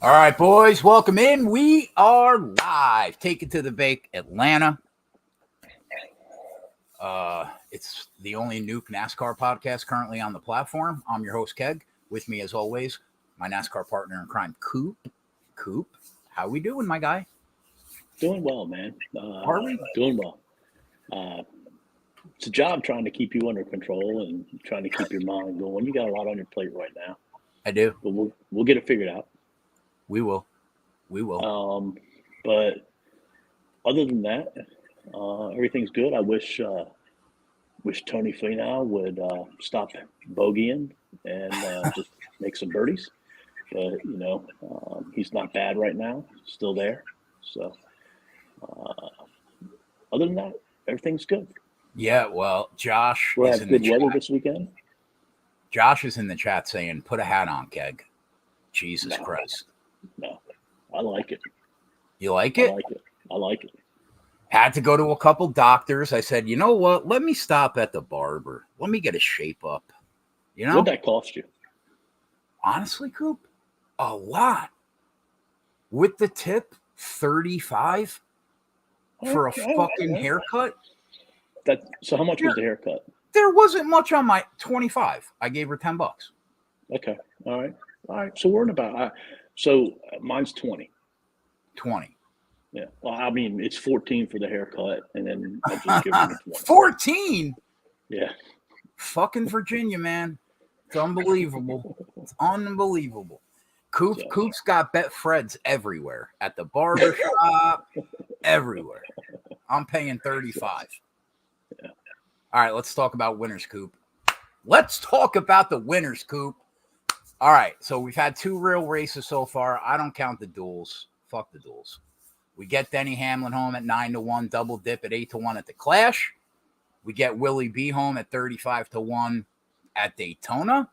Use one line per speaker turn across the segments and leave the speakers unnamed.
All right, boys, welcome in. We are live. Take it to the bake, Atlanta. It's the only NUKE NASCAR podcast currently on the platform. I'm your host, Keg. With me, as always, my NASCAR partner in crime, Coop. Coop, how we doing, my guy?
Doing well, man.
Are we?
Doing well. It's a job trying to keep you under control and trying to keep your mind going. You got a lot on your plate right now.
I do.
But we'll get it figured out.
We will.
But other than that, everything's good. I wish Tony Finau would stop bogeying and just make some birdies. But he's not bad right now. Still there. So other than that, everything's good.
Yeah. Well, Josh
We'll
is
have
in
good
the
weather
chat.
this weekend.
Josh is in the chat saying, "Put a hat on, Keg." Jesus Christ.
No, I like it.
You like it?
I like it.
Had to go to a couple doctors. I said, you know what? Let me stop at the barber. Let me get a shape up. You know?
What'd that cost you?
Honestly, Coop, a lot. With the tip, $35 for a fucking haircut.
So how much was the haircut?
There wasn't much on my $25. I gave her $10.
Okay. All right. So we're in about so mine's 20.
20.
Yeah. Well, I mean, it's 14 for the haircut, and then I just give her the 20.
14?
Yeah.
Fucking Virginia, man. It's unbelievable. It's unbelievable. Coop's got Betfreds everywhere. At the barber shop, everywhere. I'm paying $35.
Yeah.
All right, let's talk about winners, Coop. Let's talk about the winners, Coop. All right, so we've had 2 real races so far. I don't count the duels. Fuck the duels. We get Denny Hamlin home at 9-1, double dip at 8-1 at the Clash. We get Willie B home at 35-1 at Daytona.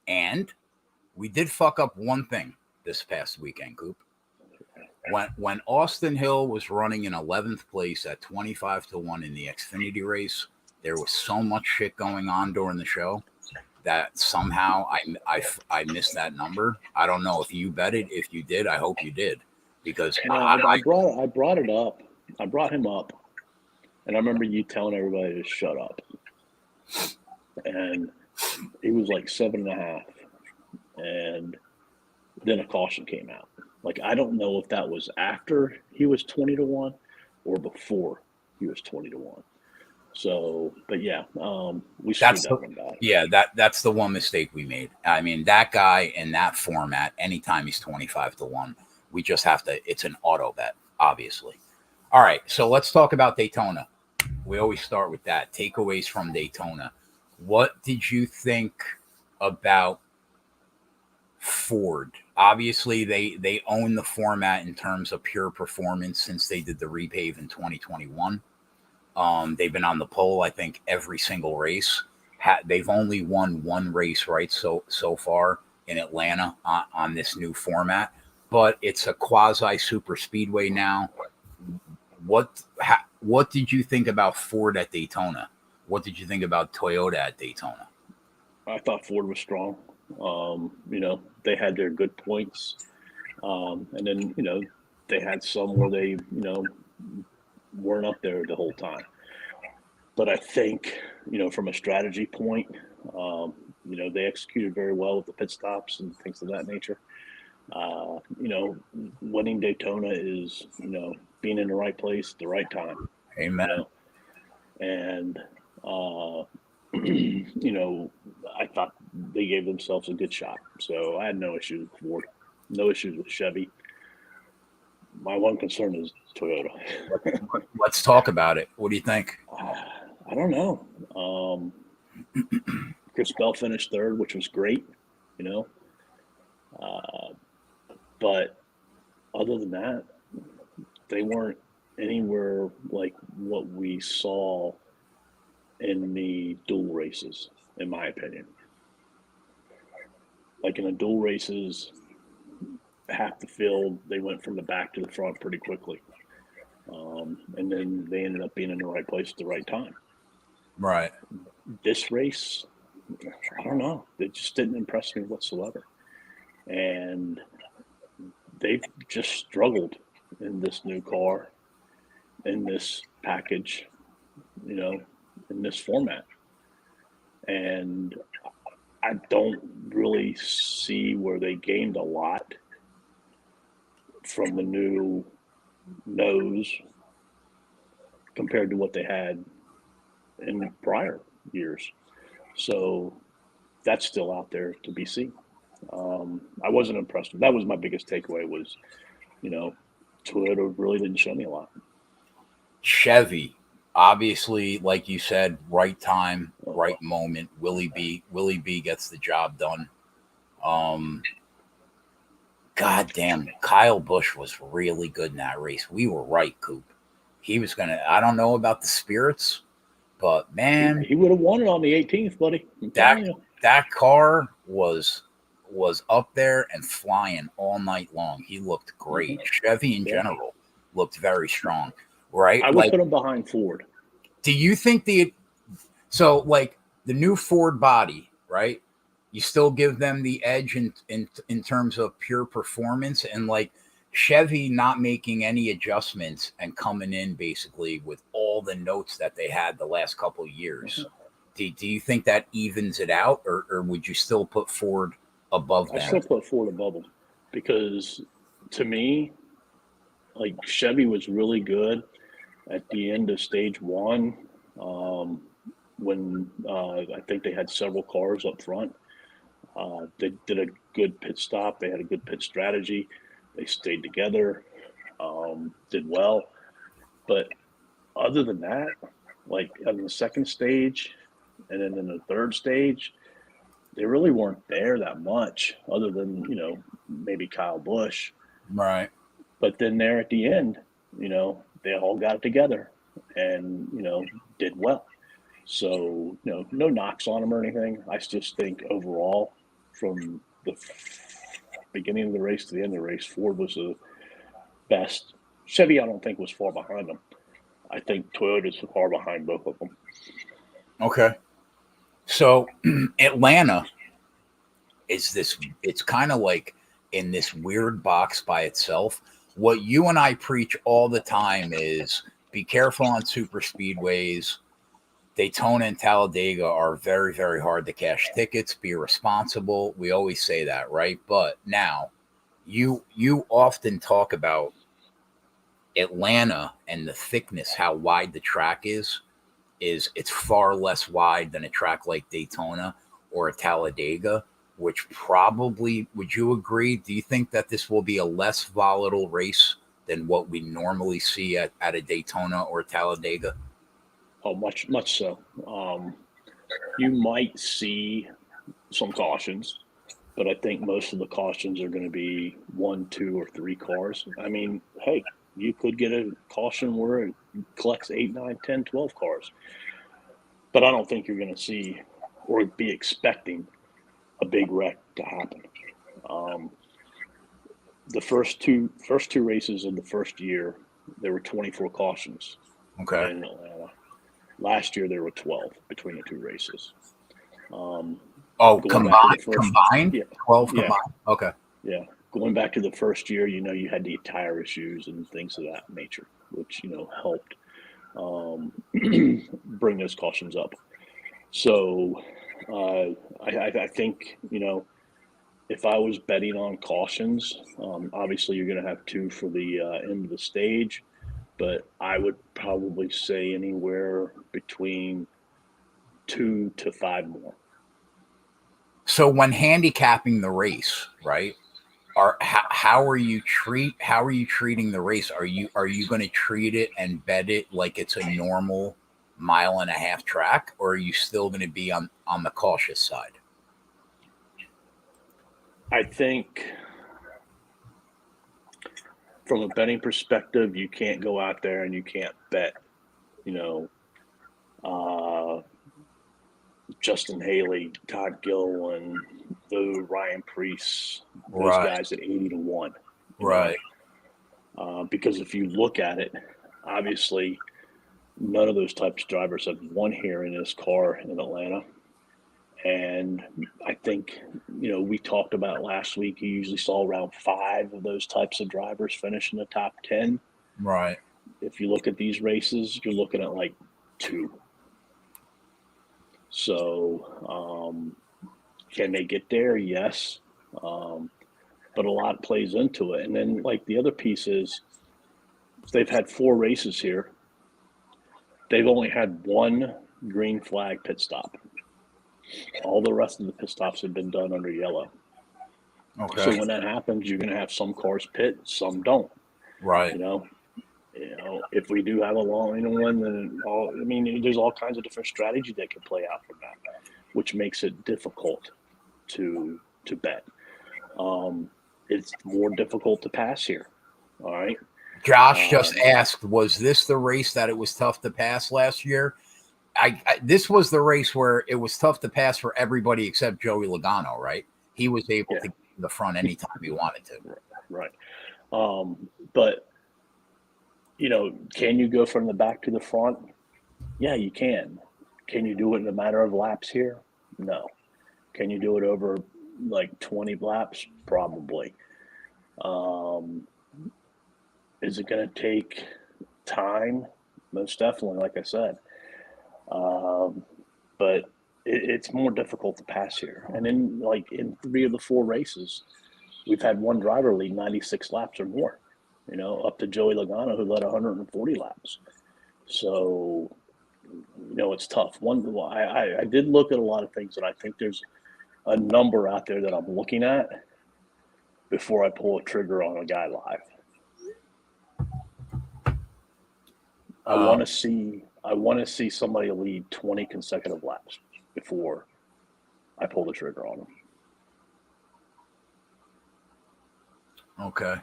And we did fuck up one thing this past weekend, Coop. When Austin Hill was running in 11th place at 25-1 in the Xfinity race, there was so much shit going on during the show that somehow I missed that number. I don't know if you bet it. If you did, I hope you did. Because
I brought it up. I brought him up. And I remember you telling everybody to shut up. And he was like 7.5. And then a caution came out. Like, I don't know if that was after he was 20-1 or before he was 20-1. So, but yeah, we screwed that one back.
Yeah, that's the one mistake we made. I mean, that guy in that format, anytime he's 25-1, we just have to, it's an auto bet, obviously. All right, so let's talk about Daytona. We always start with that. Takeaways from Daytona. What did you think about Ford? Obviously, they own the format in terms of pure performance since they did the repave in 2021. They've been on the pole, I think, every single race. They've only won one race, right, so far in Atlanta on this new format. But it's a quasi super speedway now. What did you think about Ford at Daytona? What did you think about Toyota at Daytona?
I thought Ford was strong. They had their good points. And then, they had some where they, weren't up there the whole time. But I think, from a strategy point, they executed very well with the pit stops and things of that nature. Winning Daytona is, being in the right place at the right time.
Amen.
And, I thought they gave themselves a good shot. So I had no issues with Ford, no issues with Chevy. My one concern is Toyota.
Let's talk about it. What do you think?
I don't know. Chris Bell finished third, which was great, but other than that, they weren't anywhere like what we saw in the dual races, in my opinion. Like in the dual races, half the field, they went from the back to the front pretty quickly. And then they ended up being in the right place at the right time.
Right.
This race, I don't know. It just didn't impress me whatsoever. And they've just struggled in this new car, in this package, you know, in this format. And I don't really see where they gained a lot from the new nose compared to what they had in prior years. So that's still out there to be seen. I wasn't impressed. That was my biggest takeaway was, you know, Toyota really didn't show me a lot.
Chevy, obviously, like you said, right time, right moment. Willie B gets the job done. Goddamn, Kyle Busch was really good in that race. We were right, Coop. He was gonna. I don't know about the spirits, but man,
he would have won it on the 18th, buddy. I'm telling you.
That car was up there and flying all night long. He looked great. Chevy in general looked very strong, right?
I would put him behind Ford.
Do you think the new Ford body, right? You still give them the edge in terms of pure performance, and like Chevy not making any adjustments and coming in basically with all the notes that they had the last couple of years. Do you think that evens it out, or would you still put Ford above them?
I still put Ford above them because to me, like Chevy was really good at the end of stage one when I think they had several cars up front. They did a good pit stop. They had a good pit strategy. They stayed together, did well. But other than that, like on the second stage and then in the third stage, they really weren't there that much other than, you know, maybe Kyle Busch.
Right.
But then there at the end, you know, they all got it together and, you know, did well. So, you know, no knocks on them or anything. I just think overall, from the beginning of the race to the end of the race, Ford was the best. Chevy, I don't think, was far behind them. I think Toyota's far behind both of them.
Okay. So Atlanta it's kind of like in this weird box by itself. What you and I preach all the time is be careful on super speedways. Daytona and Talladega are very, very hard to cash tickets. Be responsible. We always say that, right? But now you often talk about Atlanta and the thickness, how wide the track is it's far less wide than a track like Daytona or a Talladega, which probably, would you agree? Do you think that this will be a less volatile race than what we normally see at a Daytona or a Talladega?
Oh, much so. You might see some cautions, but I think most of the cautions are going to be 1, 2, or 3 cars. I mean, hey, you could get a caution where it collects 8, 9, 10, 12 cars. But I don't think you're going to see or be expecting a big wreck to happen. The first two races of the first year, there were 24 cautions in Atlanta. Last year, there were 12 between the two races.
Combined?
Yeah.
12 combined? Okay.
Yeah. Going back to the first year, you know, you had the tire issues and things of that nature, which, you know, helped bring those cautions up. So I think, you know, if I was betting on cautions, obviously you're going to have 2 for the end of the stage, but I would probably say anywhere between 2 to 5 more.
So when handicapping the race, right? How are you treating the race? Are you going to treat it and bet it like it's a normal 1.5 mile track, or are you still going to be on the cautious side?
I think from a betting perspective, you can't go out there and you can't bet, you know, Justin Haley, Todd Gilliland, the Ryan Preece, those guys at 80 to 1.
Right.
Because if you look at it, obviously none of those types of drivers have won here in this car in Atlanta. And I think, we talked about last week, you usually saw around 5 of those types of drivers finish in the top 10.
Right.
If you look at these races, you're looking at like 2. So, can they get there? Yes. But a lot plays into it. And then, like, the other piece is they've had 4 races here. They've only had 1 green flag pit stop. All the rest of the pit stops have been done under yellow.
Okay.
So when that happens, you're going to have some cars pit, some don't.
Right.
If we do have a long one, then there's all kinds of different strategies that can play out from that, which makes it difficult to bet. It's more difficult to pass here. All right.
Josh just asked, was this the race that it was tough to pass last year? This was the race where it was tough to pass for everybody except Joey Logano, right? He was able to get to the front anytime he wanted to.
Right. But, can you go from the back to the front? Yeah, you can. Can you do it in a matter of laps here? No. Can you do it over like 20 laps? Probably. Is it going to take time? Most definitely, like I said. But it's more difficult to pass here. And then, like, in 3 of the 4 races, we've had one driver lead 96 laps or more, up to Joey Logano, who led 140 laps. So, it's tough. I did look at a lot of things, and I think there's a number out there that I'm looking at before I pull a trigger on a guy live. I want to see somebody lead 20 consecutive laps before I pull the trigger on them.
Okay.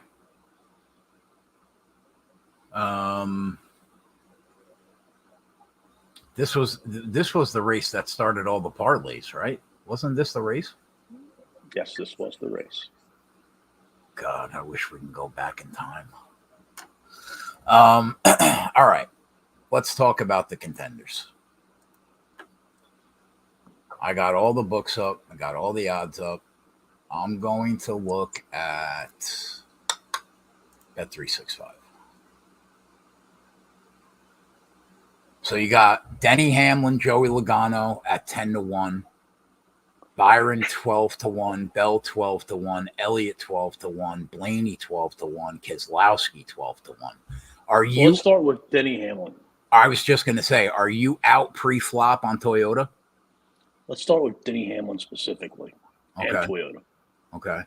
This was the race that started all the parlays, right? Wasn't this the race?
Yes, this was the race.
God, I wish we can go back in time. All right. Let's talk about the contenders. I got all the books up. I got all the odds up. I'm going to look at Bet365. So you got Denny Hamlin, Joey Logano at 10-1, Byron 12-1, Bell 12-1, Elliott 12-1, Blaney 12-1, Keselowski 12-1.
Let's start with Denny Hamlin.
I was just going to say, are you out pre-flop on Toyota?
Let's start with Denny Hamlin specifically and Toyota.
Okay.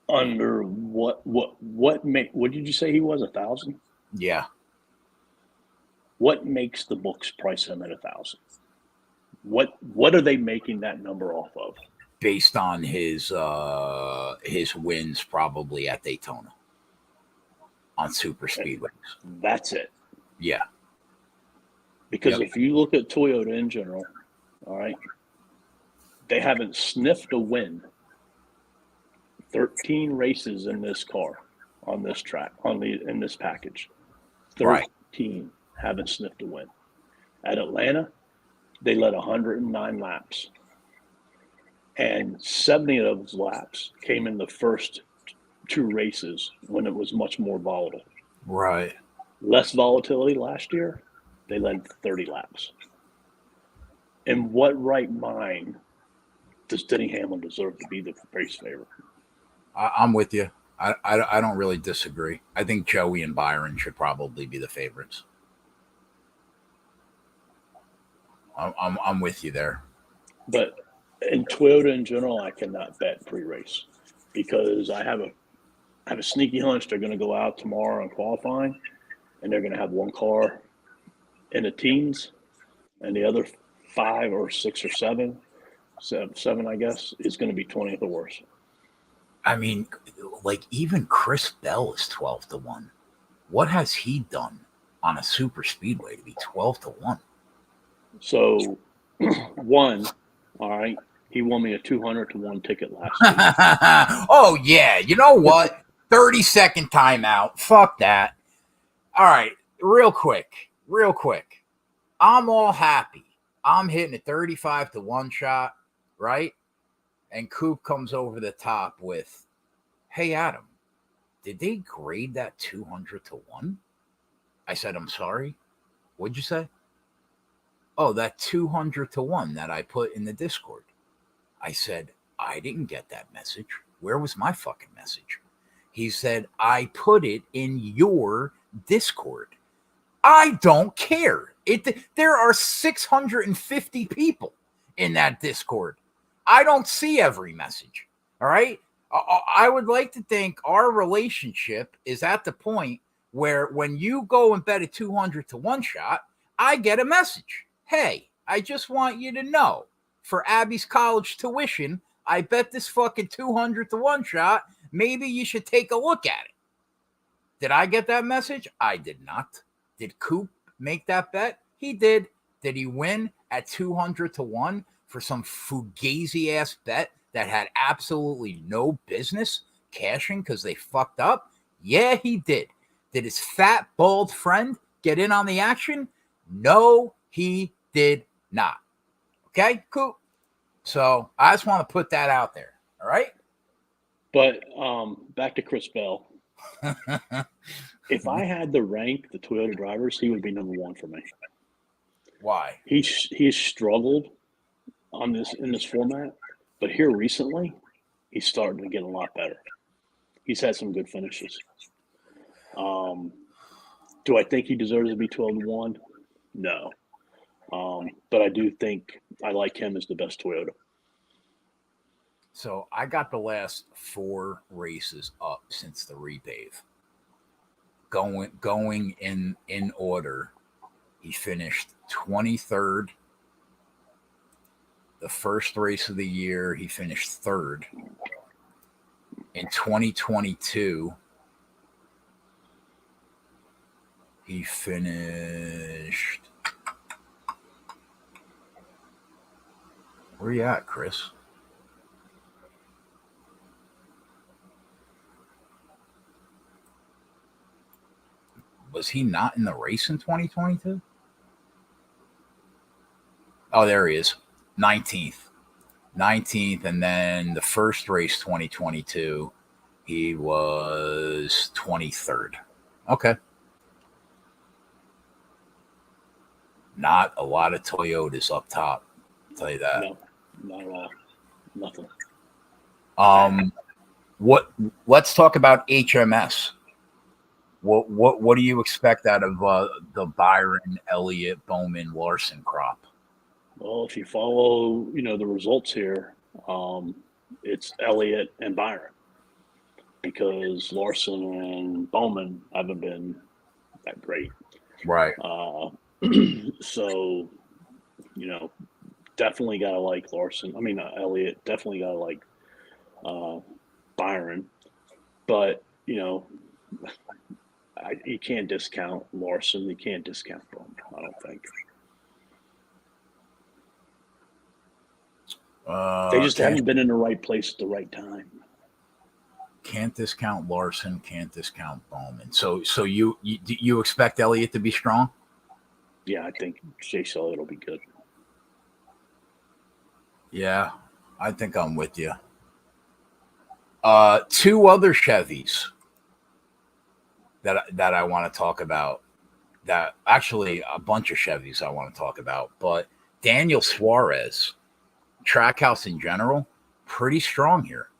Under what did you say he was, 1,000?
Yeah.
What makes the books price him at 1,000? What are they making that number off of?
Based on his wins probably at Daytona on superspeedways.
That's it.
Yeah.
Because if you look at Toyota in general, all right, they haven't sniffed a win 13 races in this car, on this track, in this package. 13 haven't sniffed a win. At Atlanta, they led 109 laps. And 70 of those laps came in the first 2 races when it was much more volatile.
Right.
Less volatility last year, they led 30 laps. In what right mind does Denny Hamlin deserve to be the race favorite?
I'm with you. I don't really disagree. I think Joey and Byron should probably be the favorites. I'm with you there.
But in Toyota in general, I cannot bet pre-race because I have a sneaky hunch they're going to go out tomorrow on qualifying, and they're going to have one car in the teens, and the other 5 or 6 or 7, I guess, is going to be 20th or worse.
I mean, like even Chris Bell is 12-1. What has he done on a super speedway to be 12-1?
So, all right, he won me a 200-1 ticket last week.
Oh, yeah. You know what? 30-second timeout. Fuck that. All right. Real quick. I'm all happy I'm hitting a 35-1 shot, right? And Coop comes over the top with, "Hey, Adam, did they grade that 200-1?" I said, "I'm sorry. What'd you say?" "Oh, that 200-1 that I put in the Discord." I said, "I didn't get that message. Where was my fucking message?" He said, "I put it in your Discord." I don't care. There are 650 people in that Discord. I don't see every message. All right. I would like to think our relationship is at the point where when you go and bet a 200-1 shot, I get a message. "Hey, I just want you to know for Abby's college tuition, I bet this fucking 200-1 shot. Maybe you should take a look at it." Did I get that message? I did not. Did Coop make that bet? He did. Did he win at 200-1 for some fugazi ass bet that had absolutely no business cashing because they fucked up? Yeah, he did. Did his fat, bald friend get in on the action? No, he did not. Okay, Coop. So I just want to put that out there. All right.
But back to Chris Bell. If I had to rank the Toyota drivers, he would be number one for me.
Why?
He's struggled in this format, but here recently, he's starting to get a lot better. He's had some good finishes. Do I think he deserves to be 12-1? No. But I do think I like him as the best Toyota.
So I got the last 4 races up since the repave. Going in order, he finished 23rd. The first race of the year, he finished 3rd. In 2022, he finished. Where you at, Chris? Was he not in the race in 2022? Oh, there he is. 19th. And then the first race, 2022, he was 23rd. Okay. Not a lot of Toyotas up top. I'll tell you that.
No, not at all. Nothing.
Let's talk about HMS. What do you expect out of the Byron, Elliott, Bowman, Larson crop?
Well, if you follow, the results here, it's Elliott and Byron, because Larson and Bowman haven't been that great.
Right.
So, definitely gotta like Larson. I mean, Elliott. Definitely gotta like Byron, but you can't discount Larson. You can't discount Bowman, I don't think. They just haven't been in the right place at the right time.
Can't discount Larson. Can't discount Bowman. So you expect Elliott to be strong?
Yeah, I think Chase Elliott will be good.
Yeah, I think I'm with you. 2 other Chevys that I want to talk about. That actually a bunch of Chevys I want to talk about, but Daniel Suarez, Trackhouse in general, pretty strong here.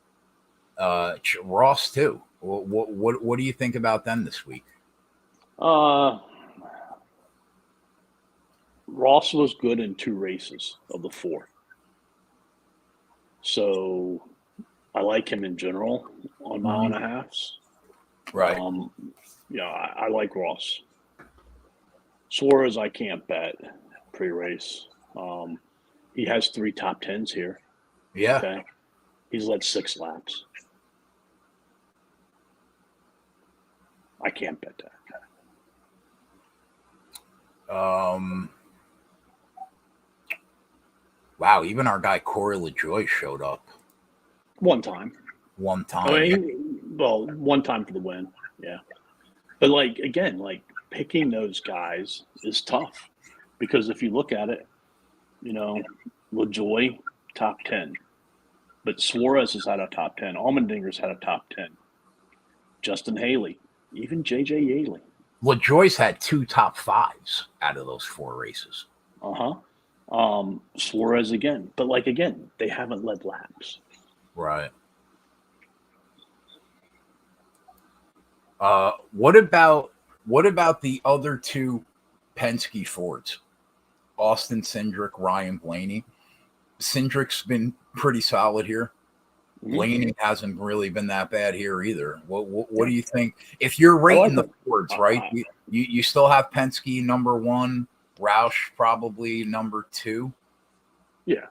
Ross too. What do you think about them this week?
Ross was good in 2 races of the 4. So I like him in general on mile and a halves.
Right.
I like Ross. Suarez, I can't bet pre-race. He has 3 top 10s here.
Yeah.
Okay. He's led 6 laps. I can't bet that.
Wow, even our guy Corey LaJoie showed up.
One time.
One
time for the win. Yeah. But again, picking those guys is tough, because if you look at it, You know, LaJoy, top 10. But Suarez has had a top 10. Allmendinger's had a top 10. Justin Haley, even J.J. Yaley.
LaJoyce had 2 top 5s out of those 4 races.
Suarez again. But, like, again, they haven't led laps.
Right. What about the other 2 Penske Fords? Austin Cindric, Ryan Blaney. Cindric's been pretty solid here.
Mm-hmm.
Blaney hasn't really been that bad here either. What do you think? If you're rating the Fords, right? You still have Penske number 1, Roush probably number 2.
Yeah.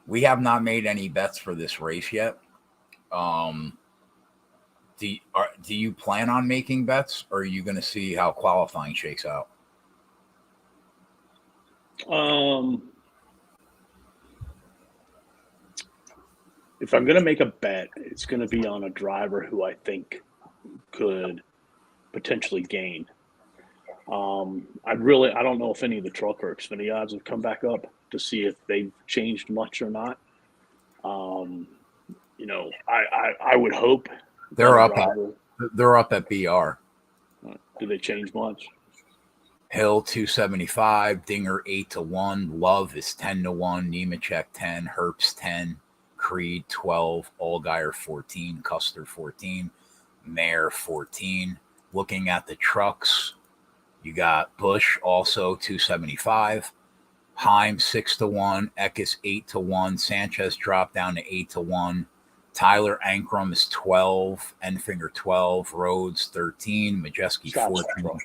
We have not made any bets for this race yet. Do you plan on making bets, or are you going to see how qualifying shakes out?
If I'm going to make a bet, it's going to be on a driver who I think could potentially gain. I don't know if any of the truck or Xfinity odds have come back up to see if they've changed much or not. I would hope
they're up at BR.
Do they change much?
Hill 275, Dinger 8-1, Love is 10-1, Nemechek 10, Herbst 10, Creed 12, Allgaier 14, Custer 14, Mayer 14. Looking at the trucks, you got Busch also 275, Heim 6-1, Eckes 8-1, Sanchez dropped down to 8-1. Tyler Ankrum is 12, Enfinger 12, Rhodes 13, Majeski 14.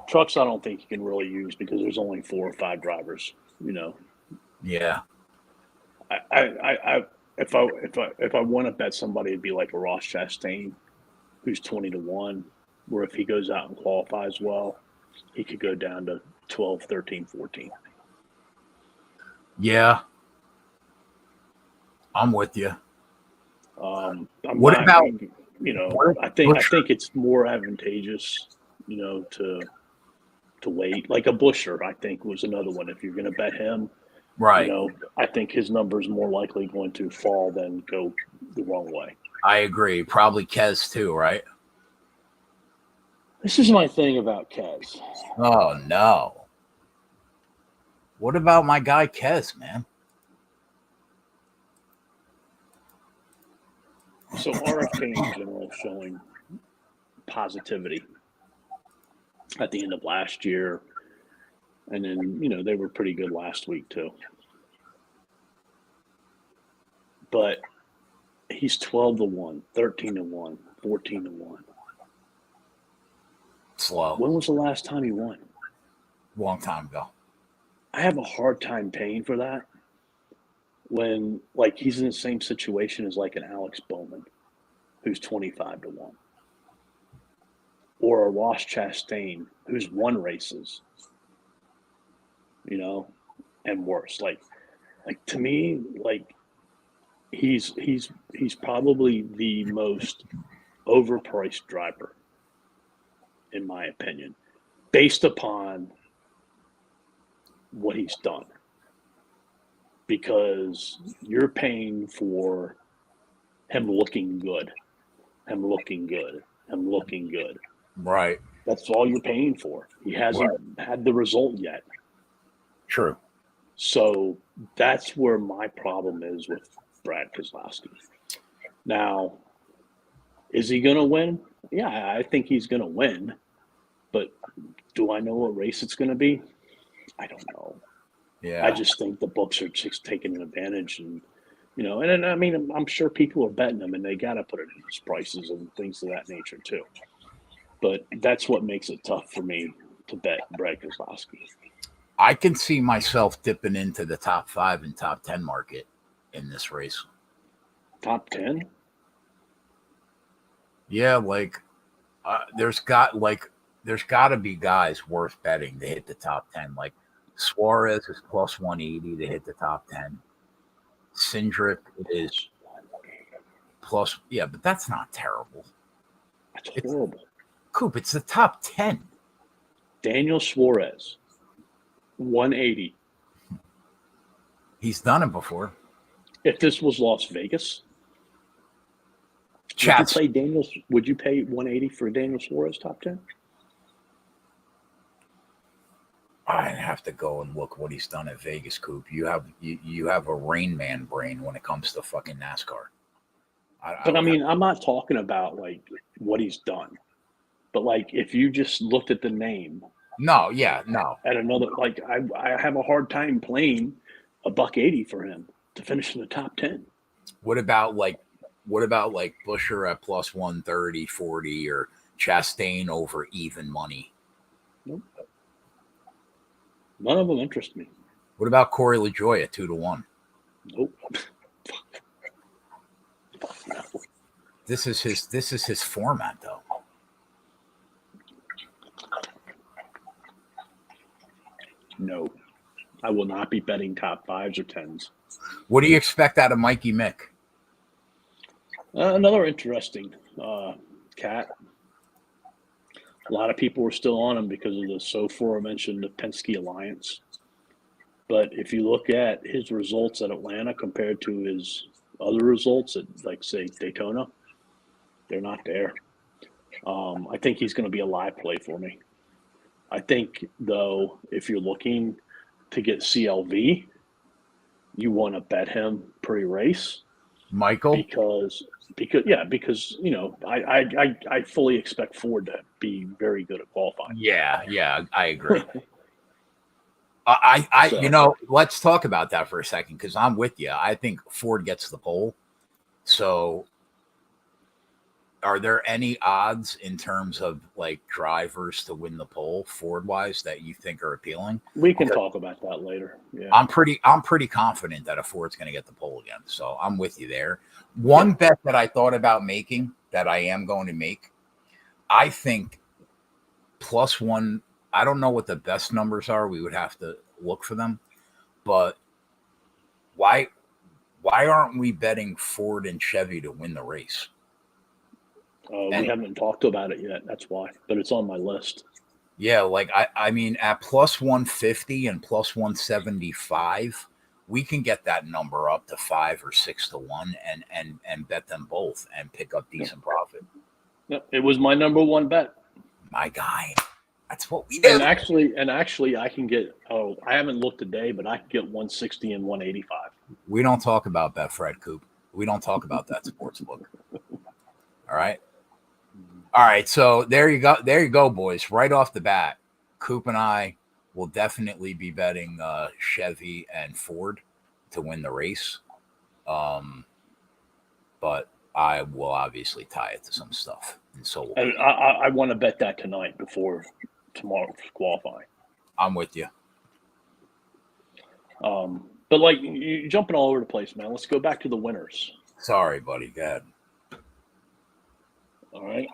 Trucks, I don't think you can really use because there's only 4 or 5 drivers.
Yeah.
If I want to bet somebody, it'd be like a Ross Chastain, who's 20-1. Where if he goes out and qualifies well, he could go down to 12, 13, 14.
Yeah, I'm with you.
I think it's more advantageous, to wait. Like a Buescher, I think, was another one. If you're going to bet him,
right?
I think his number is more likely going to fall than go the wrong way.
I agree. Probably Kez too, right?
This is my thing about Kez.
Oh no! What about my guy Kez, man?
So RFK in general showing positivity at the end of last year. And then, they were pretty good last week too. But he's 12-1, 13-1, 14-1.
Slow.
When was the last time he won?
Long time ago.
I have a hard time paying for that. When he's in the same situation as like an Alex Bowman, who's 25-1, or a Ross Chastain, who's won races, and worse. Like to me, he's probably the most overpriced driver, in my opinion, based upon what he's done. Because you're paying for him looking good,
Right.
That's all you're paying for. He hasn't had the result yet.
True.
So that's where my problem is with Brad Keselowski. Now, is he going to win? Yeah, I think he's going to win. But do I know what race it's going to be? I don't know.
Yeah.
I just think the books are just taking an advantage, and I mean, I'm sure people are betting them, and they got to put it in these prices and things of that nature too. But that's what makes it tough for me to bet Brad Keselowski.
I can see myself dipping into the top 5 and top 10 market in this race.
Top 10?
Yeah, there's got to be guys worth betting to hit the top 10. Like Suarez is plus 180 to hit the top 10. Cindric is plus, but that's not terrible.
That's horrible.
Coop, it's the top 10.
Daniel Suarez, 180.
He's done it before.
If this was Las Vegas,
Chats.
would you pay 180 for Daniel Suarez top 10?
I'd have to go and look what he's done at Vegas, Coop. You have a Rain Man brain when it comes to fucking NASCAR.
I'm not talking about like what he's done, but like if you just looked at the name.
No.
At another, like I have a hard time playing $180 for him to finish in the top 10.
What about like Buescher at plus 130, 40, or Chastain over even money?
Nope. None of them interest me.
What about Corey LaJoie at 2-1?
Nope.
This is his format, though.
No, I will not be betting top 5s or 10s.
What do you expect out of Mikey Mick?
Another interesting cat. A lot of people were still on him because of the so aforementioned Penske Alliance. But if you look at his results at Atlanta compared to his other results at, like, say, Daytona, they're not there. I think he's going to be a live play for me. I think, though, if you're looking to get CLV, you want to bet him pre-race.
Michael?
Because you know, I fully expect Ford to be very good at qualifying.
Yeah, I agree. You know, let's talk about that for a second because I'm with you. I think Ford gets the pole. So are there any odds in terms of like drivers to win the pole Ford wise that you think are appealing?
We can talk about that later. Yeah.
I'm pretty confident that a Ford's going to get the pole again. So I'm with you there. One bet that I thought about making that I am going to make, I think +1. I don't know what the best numbers are. We would have to look for them. But why aren't we betting Ford and Chevy to win the race?
We haven't talked about it yet. That's why. But it's on my list.
Yeah, like I mean, at +150 and +175, we can get that number up to 5 or 6 to 1 and bet them both and pick up decent profit.
Yep, it was my number one bet.
My guy. That's what we do.
And actually, I can get. Oh, I haven't looked today, but I can get 160 and 185.
We don't talk about Betfred, Coop. We don't talk about that sports book. All right. So there you go. There you go, boys. Right off the bat, Coop and I will definitely be betting Chevy and Ford to win the race. But I will obviously tie it to some stuff. And so
I want to bet that tonight before tomorrow's qualifying.
I'm with you.
But like you're jumping all over the place, man. Let's go back to the winners.
Sorry, buddy. Go ahead.
All right.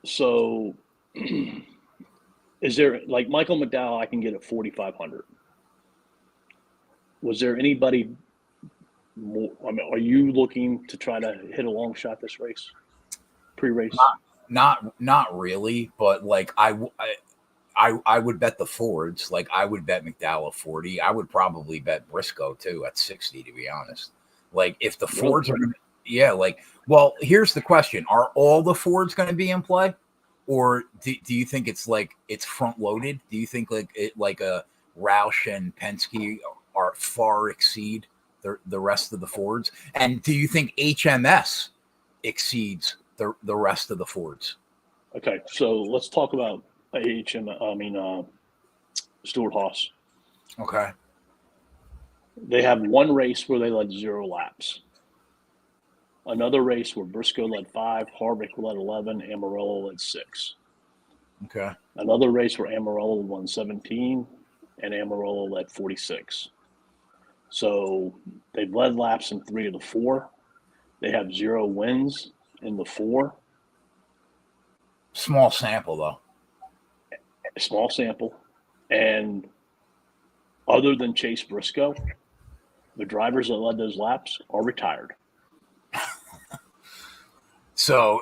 So is there like Michael McDowell I can get at 4,500? Was there anybody more? I mean, are you looking to try to hit a long shot this race? Pre-race?
Not really, but like I would bet the Fords. Like I would bet McDowell at 40. I would probably bet Briscoe too at 60, to be honest. Like if the Fords are, like, well, here's the question: are all the Fords going to be in play, or do you think it's like it's front loaded? Do you think like a Roush and Penske are far exceed the rest of the Fords? And do you think HMS exceeds the rest of the Fords?
Okay, so let's talk about Stuart Haas.
Okay.
They have one race where they led 0 laps. Another race where Briscoe led 5, Harvick led 11, Amarillo led 6.
Okay.
Another race where Amarillo won 17 and Amarillo led 46. So they've led laps in 3 of the 4. They have 0 wins in the 4.
Small sample, though.
Small sample. And other than Chase Briscoe, the drivers that led those laps are retired.
So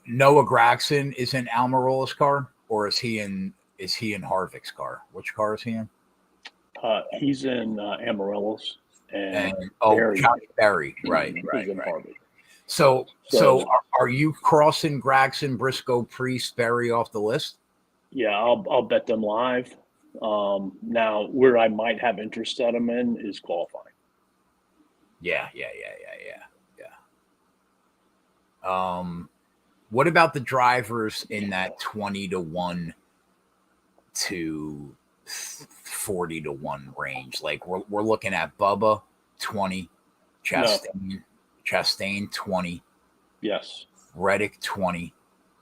Noah Gragson is in Almirola's car? or is he in Harvick's car? Which car is he in?
He's in Amarillo's and
Barry. Barry. Right.
He's in Harvick.
So are you crossing Gragson, Briscoe, Priest, Berry off the list?
Yeah, I'll bet them live. Now, where I might have interest at them in is qualifying.
Yeah. What about the drivers in that 20-1 to 40-1 range? Like we're looking at Bubba 20, Chastain 20.
Yes.
Reddick 20.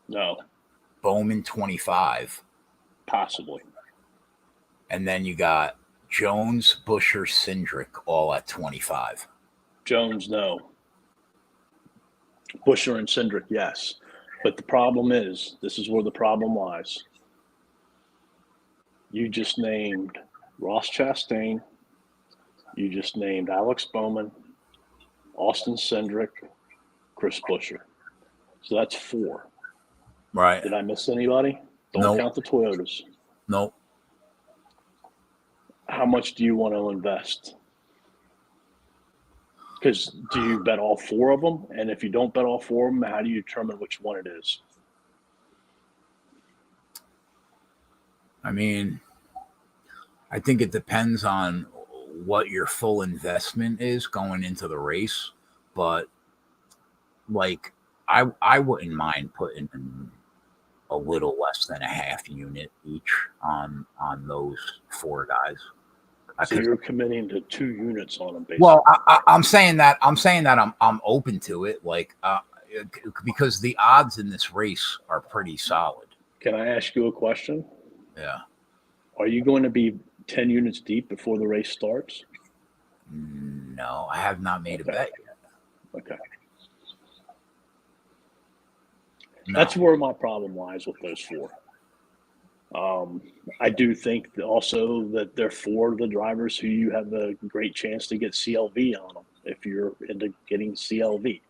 No.
Bowman 25.
Possibly.
And then you got Jones, Busher, Cindric all at 25.
Jones, no. Busher and Cindric, yes. But the problem is, this is where the problem lies. You just named Ross Chastain. You just named Alex Bowman, Austin Cindric, Chris Busher. So that's 4.
Right.
Did I miss anybody? Don't count the Toyotas.
Nope.
How much do you want to invest? Because do you bet all 4 of them? And if you don't bet all 4 of them, how do you determine which one it is?
I mean, I think it depends on what your full investment is going into the race. But, like, I wouldn't mind putting a little less than a half unit each on those 4 guys.
So you're committing to 2 units on them, basically.
Well, I'm saying that I'm open to it, like because the odds in this race are pretty solid.
Can I ask you a question?
Yeah.
Are you going to be 10 units deep before the race starts?
No, I have not made a bet yet.
Okay.
No.
That's where my problem lies with those 4. I do think also that they're 4 of the drivers who you have a great chance to get CLV on them if you're into getting CLV.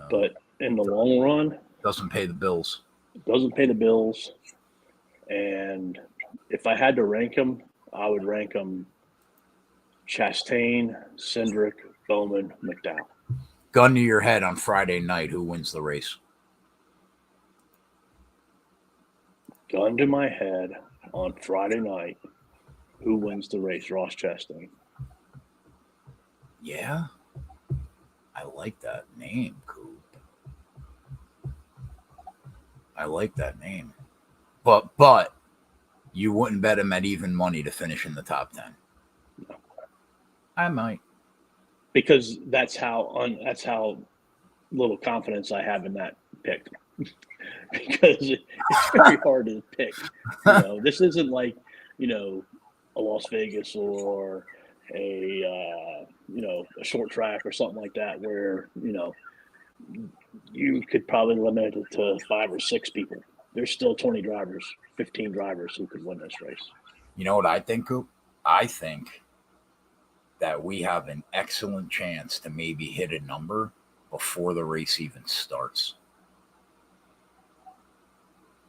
But in the long run,
doesn't pay the bills.
It doesn't pay the bills. And if I had to rank them, I would rank them Chastain, Cindric, Bowman, McDowell.
Gun to your head on Friday night, who wins the race?
Gun to my head on Friday night, who wins the race? Ross Chastain.
Yeah. I like that name, Coop. I like that name. But you wouldn't bet him at even money to finish in the top 10.
No.
I might.
Because that's how little confidence I have in that pick. Because it's very hard to pick. This isn't like, a Las Vegas or a short track or something like that where, you could probably limit it to 5 or 6 people. There's still 20 drivers, 15 drivers who could win this race.
You know what I think, Coop? I think that we have an excellent chance to maybe hit a number before the race even starts.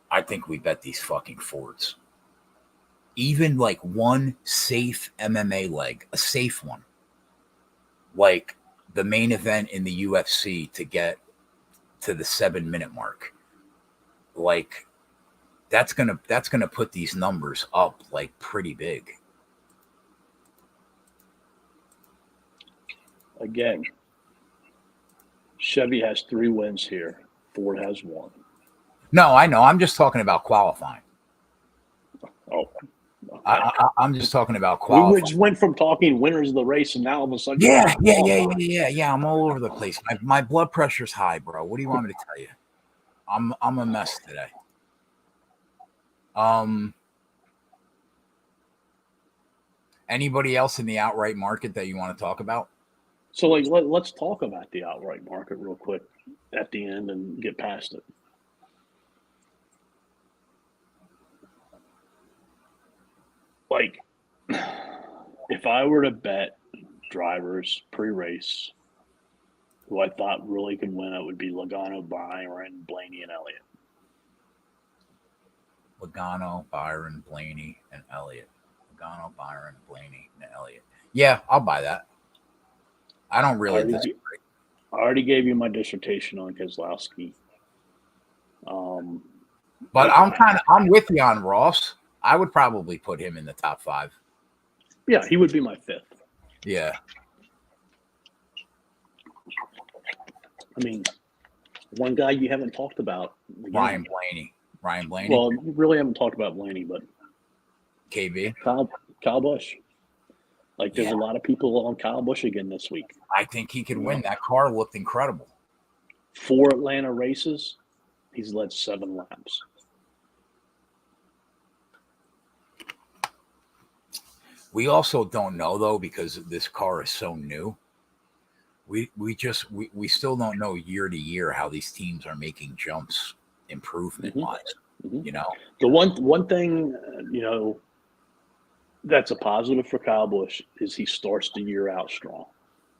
I think we bet these fucking Fords. Even like one safe MMA leg, a safe one. Like the main event in the UFC to get to the 7-minute mark. Like that's gonna put these numbers up like pretty big.
Again, Chevy has 3 wins here. Ford has 1.
No, I know. I'm just talking about qualifying.
Oh,
okay. I'm just talking about qualifying.
We just went from talking winners of the race, and now all of a sudden,
yeah. I'm all over the place. My blood pressure's high, bro. What do you want me to tell you? I'm a mess today. Anybody else in the outright market that you want to talk about?
So, let's talk about the outright market real quick at the end and get past it. Like, if I were to bet drivers pre-race who I thought really could win, it would be Logano, Byron, Blaney, and Elliott.
Logano, Byron, Blaney, and Elliott. Logano, Byron, Blaney, and Elliott. Yeah, I'll buy that. I don't really disagree.
I already gave you my dissertation on Keselowski.
But I'm with you on Ross. I would probably put him in the top 5.
Yeah, he would be my 5th.
Yeah.
I mean, one guy you haven't talked about.
Ryan Blaney.
Well, you really haven't talked about Blaney, but
KB.
Kyle Busch. Like, there's a lot of people on Kyle Busch again this week.
I think he could win. That car looked incredible.
4 Atlanta races, he's led 7 laps.
We also don't know, though, because this car is so new. We still don't know year to year how these teams are making jumps improvement-wise.
Mm-hmm.
You know,
the one thing that's a positive for Kyle Busch is he starts the year out strong.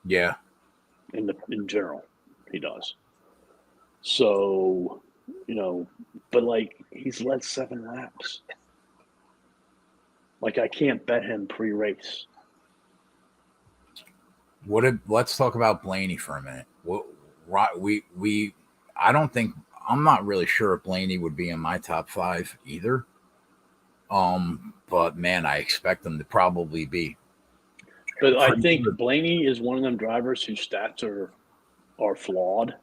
Yeah.
In general, he does. So, but like he's led 7 laps. Like I can't bet him pre-race.
Let's talk about Blaney for a minute. I'm not really sure if Blaney would be in my top 5 either. But man, I expect them to probably be.
But I think Blaney is one of them drivers whose stats are flawed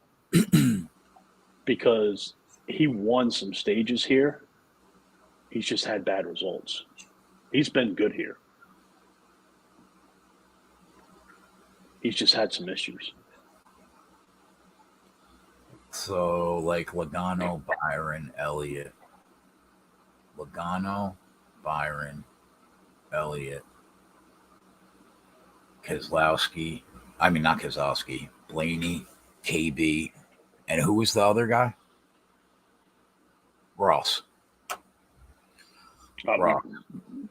because he won some stages here. He's just had bad results. He's been good here. He's just had some issues.
So, like Logano, Byron, Elliott. Logano, Byron, Elliott, Keselowski. I mean, not Keselowski. Blaney, KB, and who was the other guy? Ross.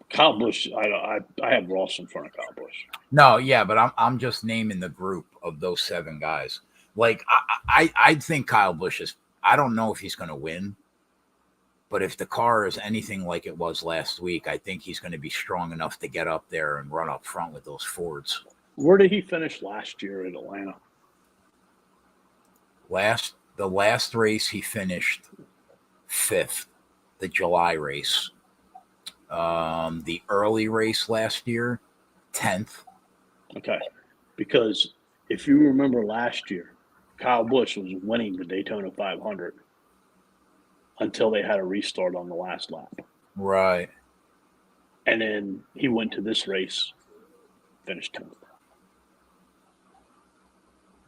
Kyle Busch. I have Ross in front of Kyle Busch.
No, yeah, but I'm just naming the group of those 7 guys. Like I think Kyle Busch is. I don't know if he's going to win, but if the car is anything like it was last week, I think he's going to be strong enough to get up there and run up front with those Fords.
Where did he finish last year at Atlanta?
The last race he finished 5th, the July race. The early race last year, 10th.
Okay, because if you remember last year, Kyle Busch was winning the Daytona 500 until they had a restart on the last lap.
Right.
And then he went to this race, finished 10th.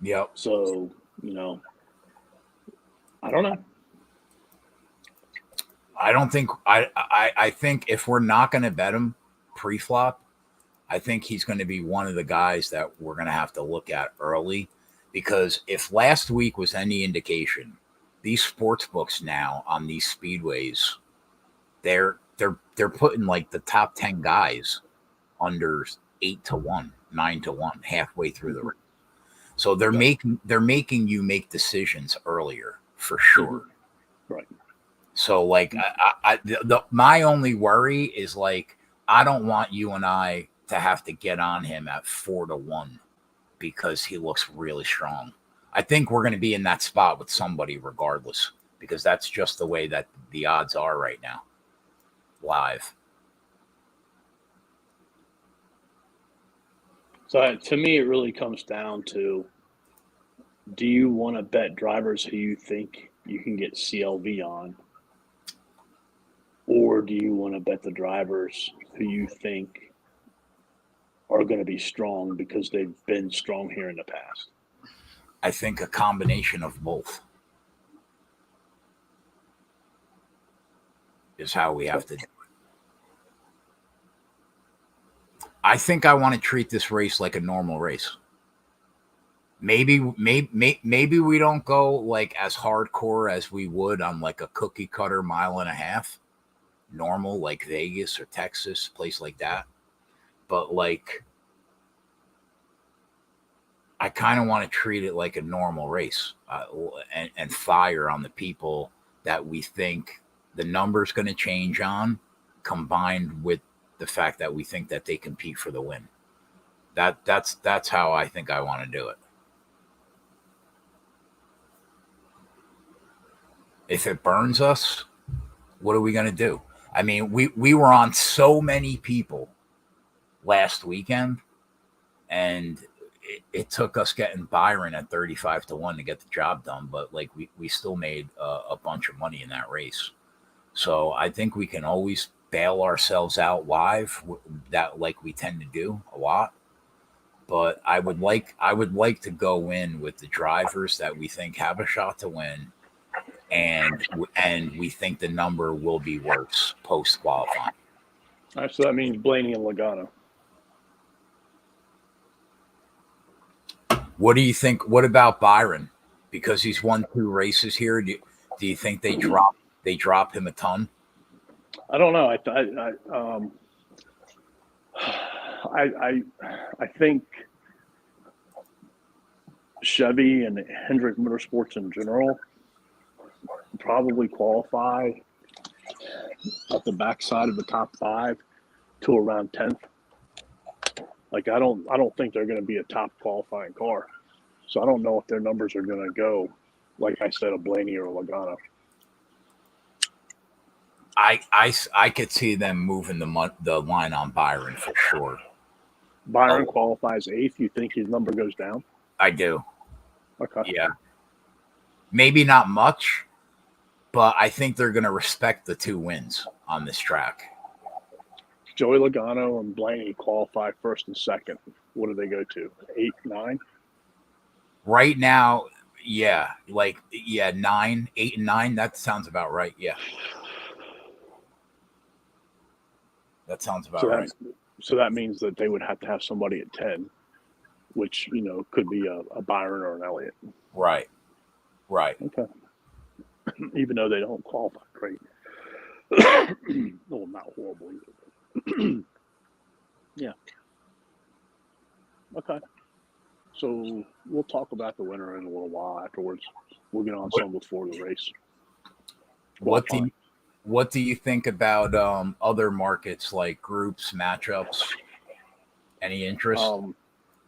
Yep.
So, I don't know.
I don't think I think if we're not going to bet him pre-flop, I think he's going to be one of the guys that we're going to have to look at early, because if last week was any indication, these sports books now on these speedways, they're putting like the top 10 guys under 8-1, 9-1, halfway through the race. So they're making you make decisions earlier for sure.
Right.
So like my only worry is like I don't want you and I to have to get on him at 4-1 because he looks really strong. I think we're going to be in that spot with somebody regardless, because that's just the way that the odds are right now. Live.
So to me, it really comes down to, do you want to bet drivers who you think you can get CLV on? Or do you want to bet the drivers who you think are going to be strong because they've been strong here in the past?
I think a combination of both is how we have to do it. I think I want to treat this race like a normal race. Maybe we don't go like as hardcore as we would on like a cookie cutter 1.5 miles, normal like Vegas or Texas, place like that. But like, I kind of want to treat it like a normal race and fire on the people that we think the number's going to change on, combined with the fact that we think that they compete for the win. That's how I think I want to do it. If it burns us, what are we going to do? I mean, we were on so many people last weekend, and it took us getting Byron at 35-1 to get the job done. But like we still made a bunch of money in that race. So I think we can always bail ourselves out live, that like we tend to do a lot. But I would like to go in with the drivers that we think have a shot to win, and we think the number will be worse post qualifying.
All right, so that means Blaney and Logano.
What do you think? What about Byron? Because he's won 2 races here. Do you think they drop him a ton?
I don't know. I think Chevy and Hendrick Motorsports in general probably qualify at the backside of the top 5 to around 10th. Like I don't think they're going to be a top qualifying car. So I don't know if their numbers are going to go, like I said, a Blaney or a Logano.
I could see them moving the line on Byron for sure.
Byron qualifies 8th. You think his number goes down?
I do.
Okay.
Yeah. Maybe not much, but I think they're going to respect the 2 wins on this track.
Joey Logano and Blaney qualify 1st and 2nd. What do they go to? 8, 9?
Right now, yeah. 9, 8, and 9. That sounds about right. Yeah. That sounds about right.
So that means that they would have to have somebody at 10, which, could be a Byron or an Elliott.
Right.
Okay. Even though they don't qualify great. Well, not horrible either. Yeah. Okay. So we'll talk about the winner in a little while afterwards. We'll get on some before the race.
What do you think about other markets like groups, matchups? Any interest?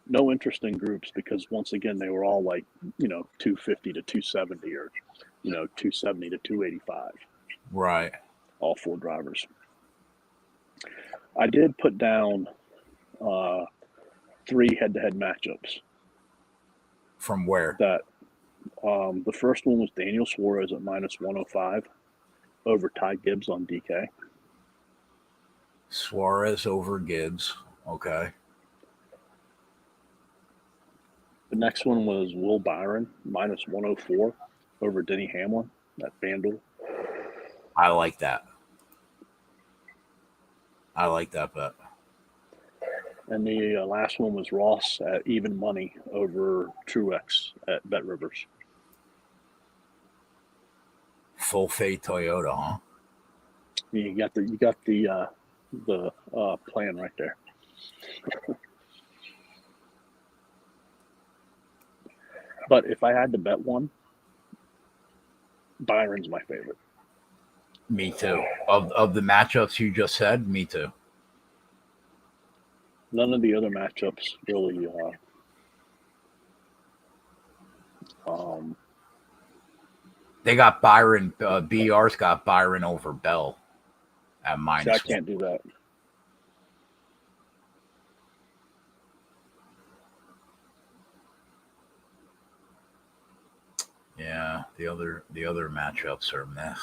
No interest in groups because once again they were all like 250 to 270 or 270 to 285.
Right.
All 4 drivers. I did put down 3 head-to-head matchups.
From where?
That the first one was Daniel Suarez at -105 over Ty Gibbs on DK.
Suarez over Gibbs. Okay.
The next one was Will Byron -104 over Denny Hamlin at FanDuel.
I like that. I like that bet.
And the last one was Ross at even money over Truex at Bet Rivers.
Full fade Toyota, huh?
You got the plan right there. But if I had to bet one, Byron's my favorite.
Me too. Of the matchups you just said, me too.
None of the other matchups really
they got Byron, BR's got Byron over Bell at -1.
I can't do that.
Yeah, the other matchups are meh.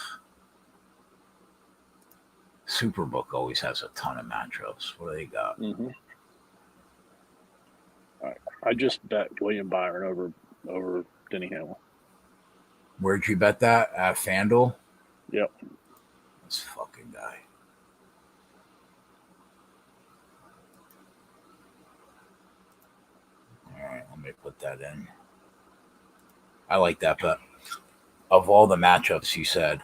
Superbook always has a ton of matchups. What do they got?
Mm-hmm. All right. I just bet William Byron over Denny Hamlin.
Where'd you bet that? At FanDuel?
Yep.
This fucking guy. All right, let me put that in. I like that bet. Of all the matchups you said.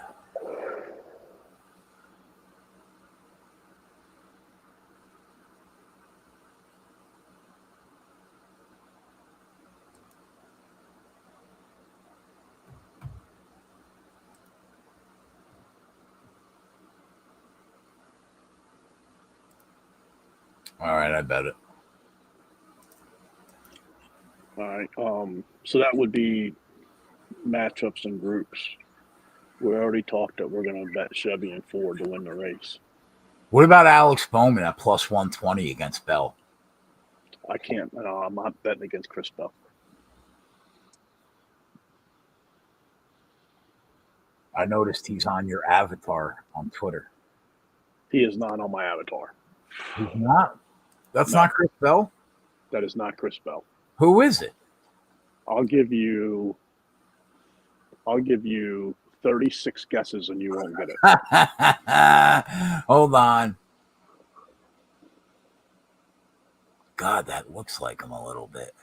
All right, I bet it.
All right. So that would be matchups and groups. We already talked that we're going to bet Chevy and Ford to win the race.
What about Alex Bowman at plus 120 against Bell?
I can't. I'm not betting against Chris Bell.
I noticed he's on your avatar on Twitter.
He is not on my avatar.
He's not? That's
No.
not Chris Bell?
That is not Chris Bell.
Who is it?
I'll give you 36 guesses and you won't get it.
Hold on. God, that looks like him a little bit.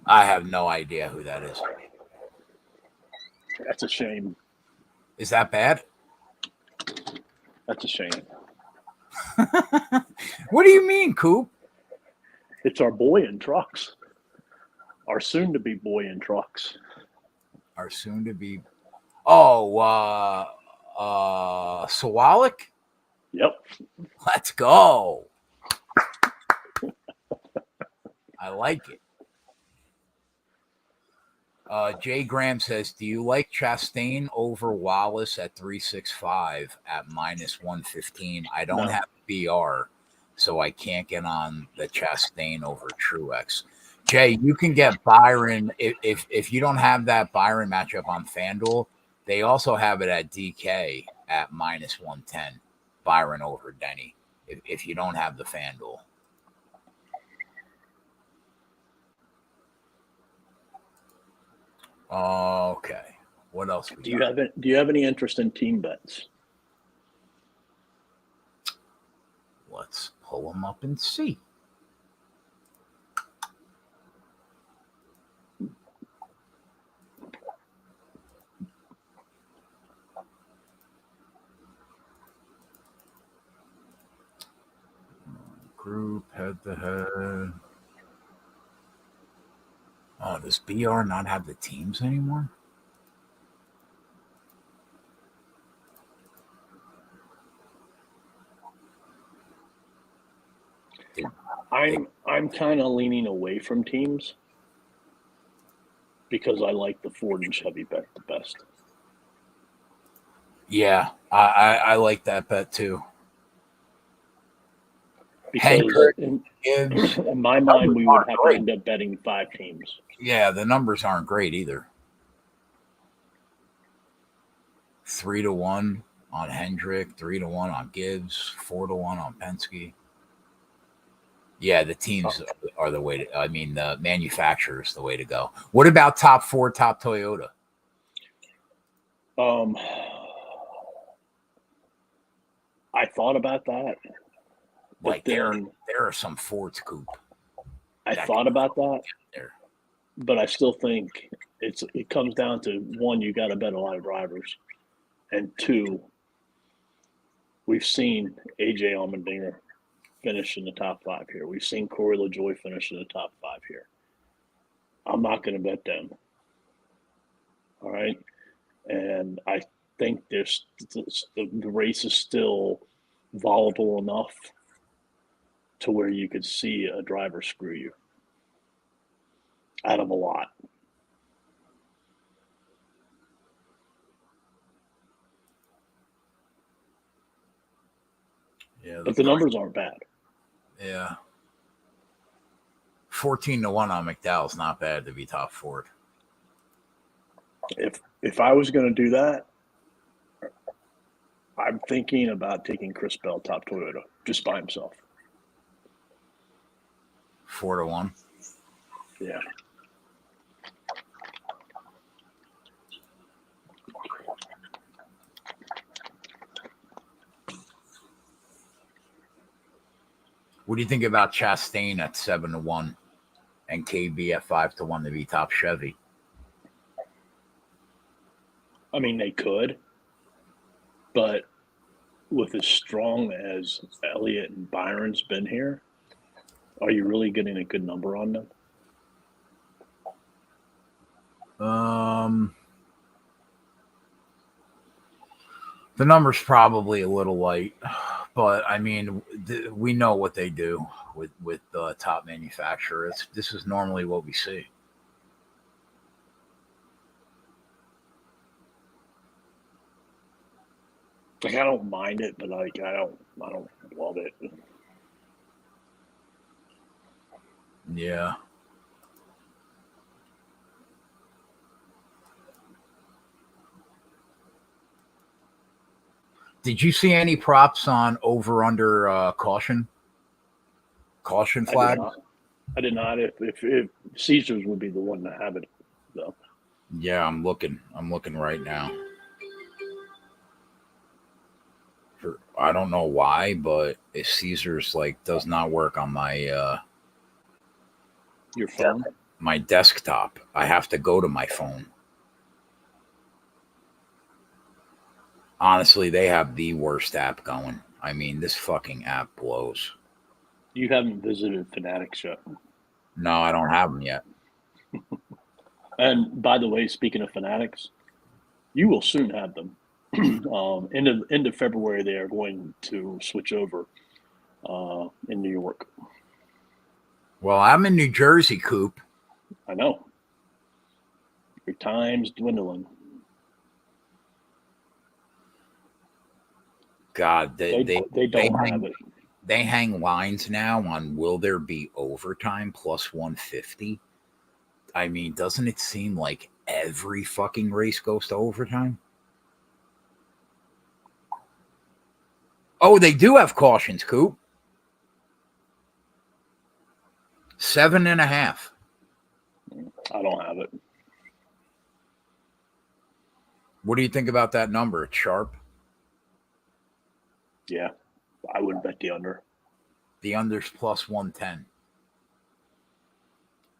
I have no idea who that is.
That's a shame.
Is that bad?
That's a shame.
What do you mean, Coop?
It's our boy in trucks. Our soon-to-be boy in trucks.
Our soon-to-be... Oh, Sawalik?
Yep.
Let's go. I like it. Jay Graham says, do you like Chastain over Wallace at 365 at minus 115? I don't have BR, so I can't get on the Chastain over Truex. Jay, you can get Byron. If you don't have that Byron matchup on FanDuel, they also have it at DK at minus 110. Byron over Denny if you don't have the FanDuel. Okay. What else?
Do you have any interest in team bets?
Let's pull them up and see. Group head to head. Oh, does BR not have the teams anymore?
I'm kind of leaning away from teams because I like the Ford and Chevy bet the best.
Yeah, I like that bet too.
Because in my mind, we would have to end up betting 5 teams.
Yeah, the numbers aren't great either. 3-1 on Hendrick, 3-1 on Gibbs, 4-1 on Penske. Yeah, the teams are the way to. I mean, the manufacturer's the way to go. What about top Ford, top Toyota?
I thought about that.
Like there are some Fords, Coop.
I thought about that, but I still think it comes down to, one, you got to bet a lot of drivers, and 2, we've seen AJ Allmendinger finish in the top 5 here. We've seen Corey LaJoie finish in the top 5 here. I'm not going to bet them. All right, and I think the race is still volatile enough to where you could see a driver screw you out of a lot.
Yeah,
but the numbers aren't bad.
Yeah. 14-1 on McDowell's not bad to be top Ford.
If I was going to do that, I'm thinking about taking Chris Bell top Toyota just by himself.
4-1.
Yeah.
What do you think about Chastain at 7-1 and KB at 5-1 to be top Chevy?
I mean, they could, but with as strong as Elliott and Byron's been here, are you really getting a good number on them?
The number's probably a little light, but I mean, we know what they do with the top manufacturers. This is normally what we see.
Like, I don't mind it, but like I don't love it.
Yeah. Did you see any props on over under caution flag?
I did not. If Caesars would be the one to have it, though.
Yeah, I'm looking right now. I don't know why, but if Caesars like does not work on my
your phone,
my desktop. I have to go to my phone. Honestly, they have the worst app going. I mean, this fucking app blows.
You haven't visited Fanatics yet.
No, I don't have them yet.
And by the way, speaking of Fanatics, you will soon have them. End of February, they are going to switch over in New York.
Well, I'm in New Jersey, Coop.
I know. Your time's dwindling.
God, they
don't have it.
They hang lines now on will there be overtime plus 150? I mean, doesn't it seem like every fucking race goes to overtime? Oh, they do have cautions, Coop. 7.5.
I don't have it.
What do you think about that number? It's sharp.
Yeah, I wouldn't bet the under.
The under's plus 110.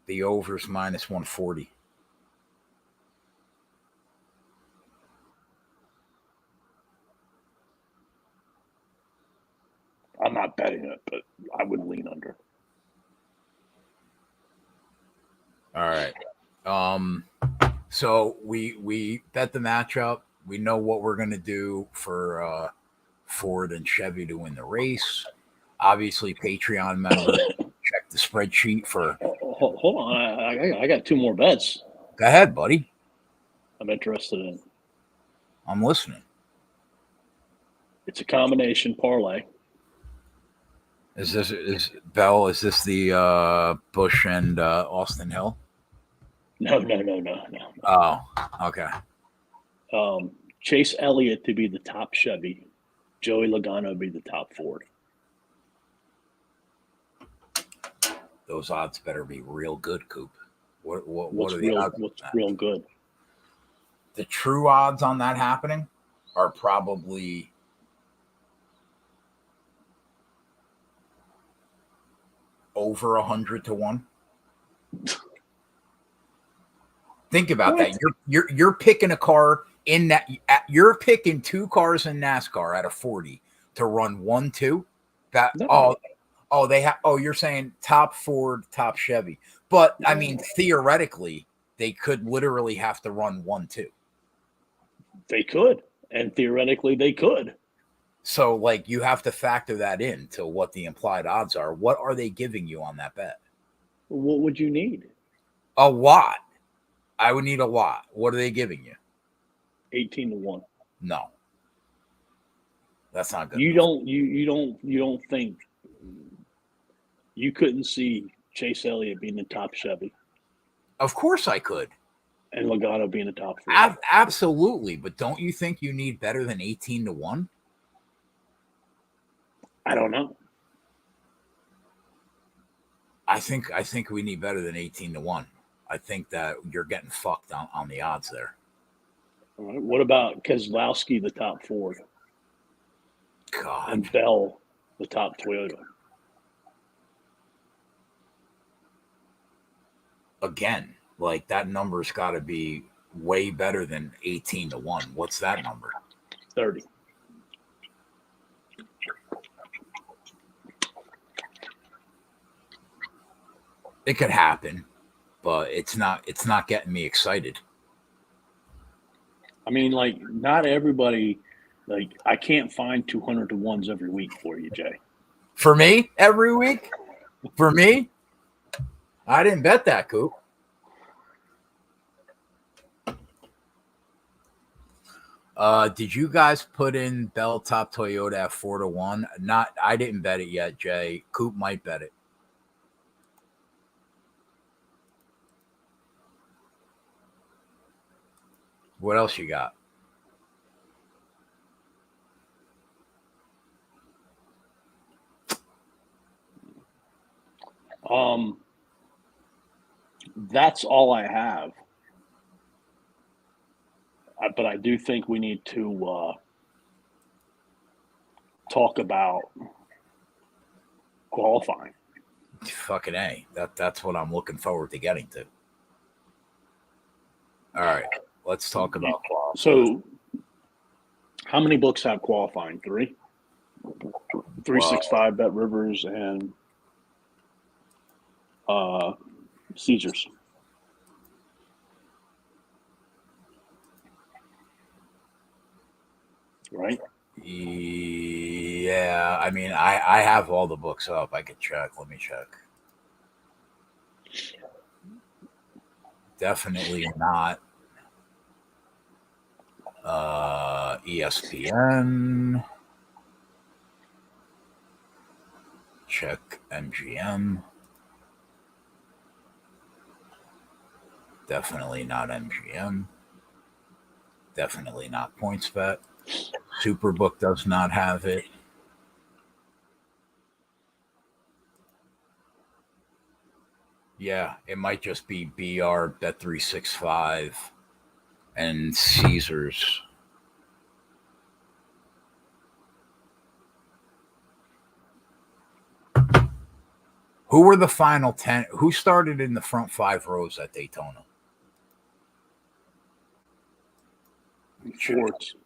The over's minus 140.
I'm not betting it, but I would lean under.
All right. So we bet the matchup. We know what we're gonna do for Ford and Chevy to win the race. Obviously, Patreon members check the spreadsheet for.
Hold on, I got two more bets.
Go ahead, buddy.
I'm interested in.
I'm listening.
It's a combination parlay.
Is this the Busch and Austin Hill?
No.
Oh, okay.
Chase Elliott to be the top Chevy, Joey Logano to be the top Ford.
Those odds better be real good, Coop. What are the odds?
What's real good?
The true odds on that happening are probably over 100 to 1. Think about that. You're picking a car in that. You're picking two cars in NASCAR out of 40 to run 1-2. That
No.
they have. Oh, you're saying top Ford, top Chevy, but I mean theoretically they could literally have to run 1-2.
They could, and theoretically they could.
So like you have to factor that in to what the implied odds are. What are they giving you on that bet?
What would you need?
A lot. I would need a lot. What are they giving you?
18 to 1.
No. That's not good.
You don't think you couldn't see Chase Elliott being the top Chevy?
Of course I could.
And Logano being the top Ford?
Absolutely. But don't you think you need better than 18 to 1?
I don't know.
I think we need better than 18 to 1. I think that you're getting fucked on the odds there.
All right. What about Keselowski, the top Ford?
God.
And Bell, the top Toyota?
Again, like that number's got to be way better than 18 to 1. What's that number?
30.
It could happen, but it's not getting me excited.
I mean, like, not everybody Like, I can't find 200 to 1s every week for you, Jay.
For me, every week? For me? I didn't bet that, Coop. Did you guys put in Bell Top Toyota at 4 to 1? Not, I didn't bet it yet, Jay. Coop might bet it. What else you got?
That's all I have. But I do think we need to talk about qualifying.
Fucking A. That's what I'm looking forward to getting to. All right. Let's talk about qualifying.
So, how many books have qualifying? 3? 365, Bet Rivers, and Caesars. Right?
Yeah. I mean, I have all the books up. I could check. Let me check. Definitely not ESPN. Check MGM. Definitely not MGM. Definitely not PointsBet. Superbook does not have it. Yeah, it might just be BR, Bet365, and Caesars. Who were the final 10? Who started in the front 5 rows at Daytona?
Fords.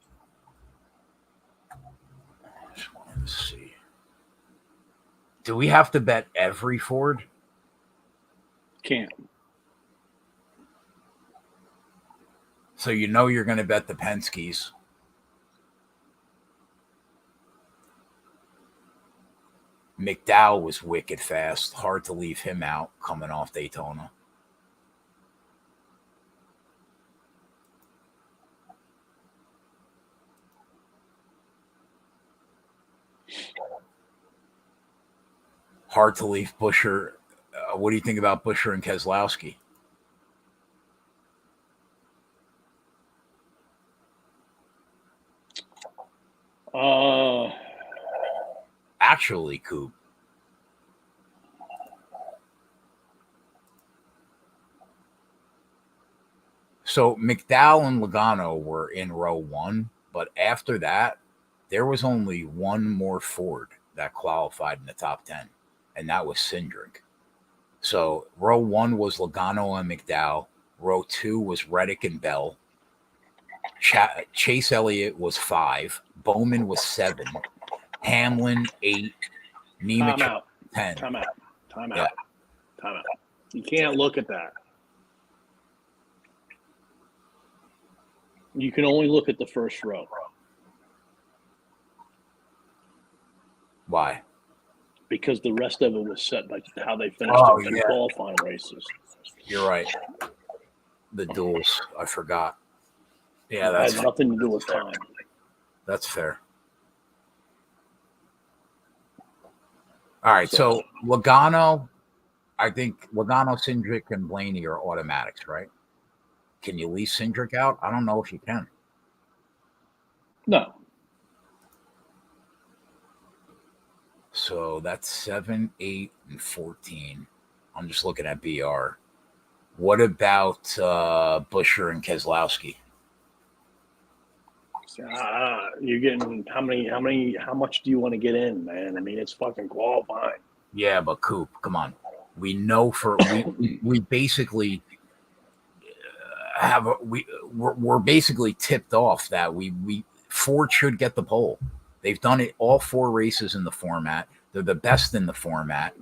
I just wanted to see. Do we have to bet every Ford?
Can't.
So you know you're going to bet the Penske's. McDowell was wicked fast. Hard to leave him out coming off Daytona. Hard to leave Buescher. What do you think about Buescher and Keselowski? Actually, Coop. So McDowell and Logano were in row 1, but after that, there was only one more Ford that qualified in the top 10, and that was Cindric. So row 1 was Logano and McDowell. Row 2 was Reddick and Bell. Chase Elliott was 5. Bowman was 7. Hamlin 8. Nemechek 10.
Time out. You can't look at that. You can only look at the first row.
Why?
Because the rest of it was set by how they finished in qualifying races.
You're right. The duels, I forgot. Yeah, that
has nothing to do with time.
That's fair. All right, so Logano, I think Logano, Cindric, and Blaney are automatics, right? Can you leave Cindric out? I don't know if you can.
No.
So that's 7, 8, and 14. I'm just looking at BR. What about Buescher and Keselowski?
You're getting how much do you want to get in, man? I mean, it's fucking qualifying.
Yeah, but Coop, come on. We know we basically we're basically tipped off that we Ford should get the pole. They've done it all 4 races in the format. They're the best in the format.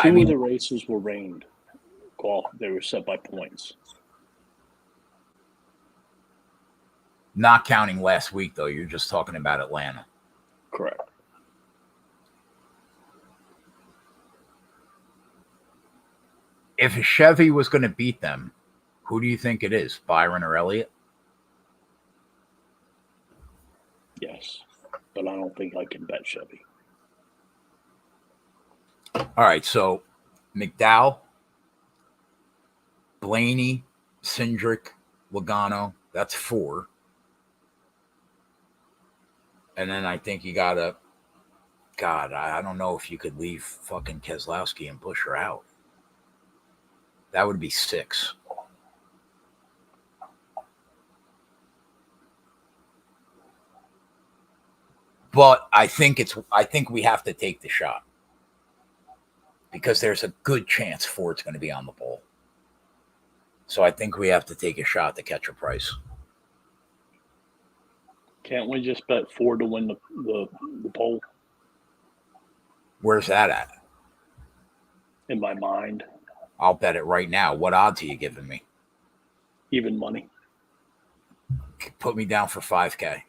Two of the races were rained. They were set by points.
Not counting last week, though. You're just talking about Atlanta.
Correct.
If a Chevy was going to beat them, who do you think it is, Byron or Elliott?
Yes, but I don't think I can bet Chevy.
All right, so McDowell, Blaney, Cindric, Logano. That's 4. And then I think you got to, God, I don't know if you could leave fucking Keselowski and Buescher out. That would be 6. But I think we have to take the shot because there's a good chance Ford's going to be on the pole. So I think we have to take a shot to catch a price.
Can't we just bet Ford to win the pole?
Where's that at?
In my mind.
I'll bet it right now. What odds are you giving me?
Even money.
Put me down for 5K.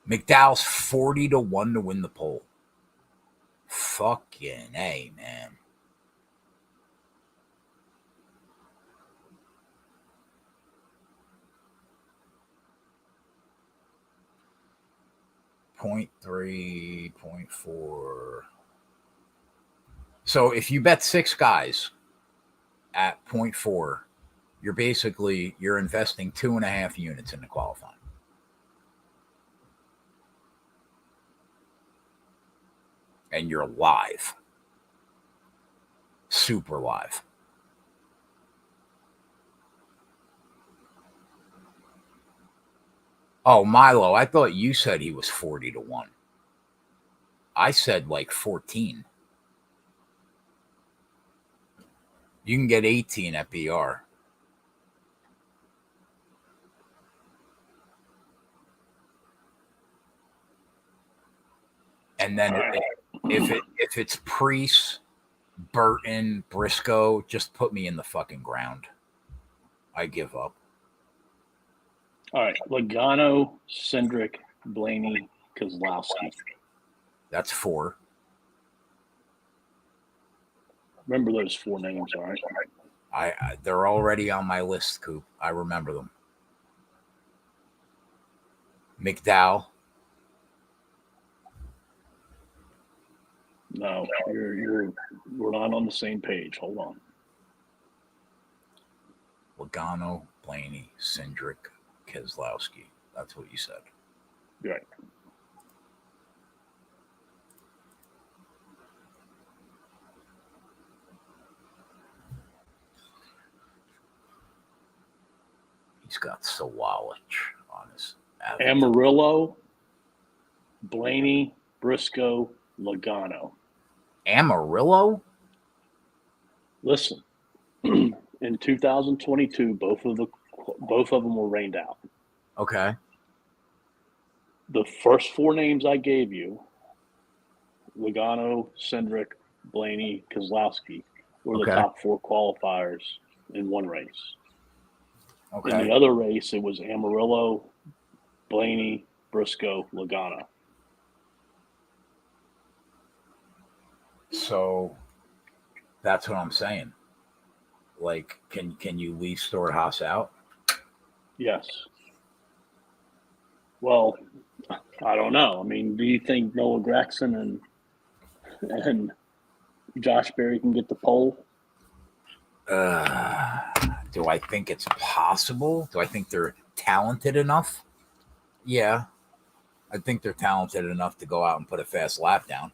McDowell's 40-1 to win the pole. Fucking A, man. .3, .4. So if you bet 6 guys at .4, you're investing 2.5 units into qualifying. And you're live. Super live. Oh, Milo, I thought you said he was 40-1. I said like 14. You can get 18 at BR. And then if it's Priest, Burton, Briscoe, just put me in the fucking ground. I give up.
All right, Logano, Cindric, Blaney, Keselowski.
That's 4.
Remember those 4 names, all right?
They're already on my list, Coop. I remember them. McDowell.
No, we're not on the same page. Hold on.
Logano, Blaney, Cindric, Keselowski. That's what you said.
Right.
He's got Sawalich on his avatar.
Amarillo, Blaney, Briscoe, Logano.
Amarillo?
Listen, in 2022, both of them were rained out.
Okay.
The first 4 names I gave you, Logano, Cindric, Blaney, Keselowski, were the top 4 qualifiers in one race.
Okay.
In the other race, it was Amarillo, Blaney, Briscoe, Logano.
So that's what I'm saying. Like, can you leave Stewart-Haas out?
Yes. Well, I don't know. I mean, do you think Noah Gragson and Josh Berry can get the pole?
Do I think it's possible? Do I think they're talented enough? Yeah. I think they're talented enough to go out and put a fast lap down.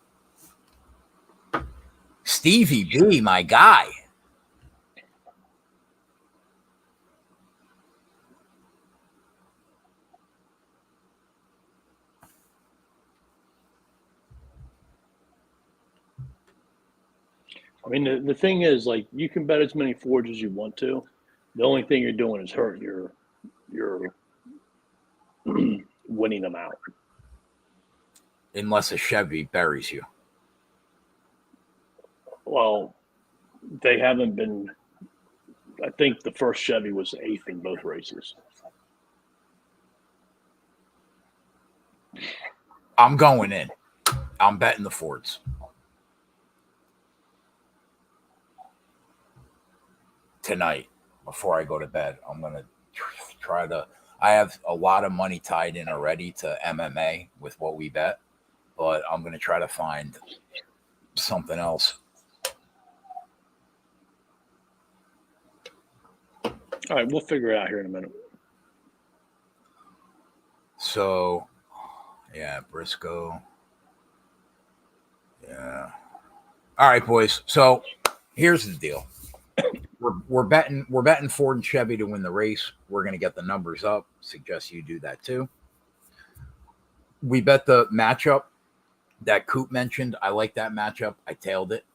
Stevie B, my guy.
I mean, the thing is, like, you can bet as many Fords as you want to. The only thing you're doing is hurting your winning them out.
Unless a Chevy buries you.
Well, They haven't been. I think the first Chevy was 8th in both races.
I'm going in. I'm betting the Fords. Tonight, before I go to bed, I'm going to try to. I have a lot of money tied in already to MMA with what we bet, but I'm going to try to find something else.
All right, we'll figure it out here in a minute.
So, yeah, Briscoe. Yeah. All right, boys. So here's the deal. We're betting Ford and Chevy to win the race. We're going to get the numbers up. Suggest you do that too. We bet the matchup that Coop mentioned. I like that matchup. I tailed it.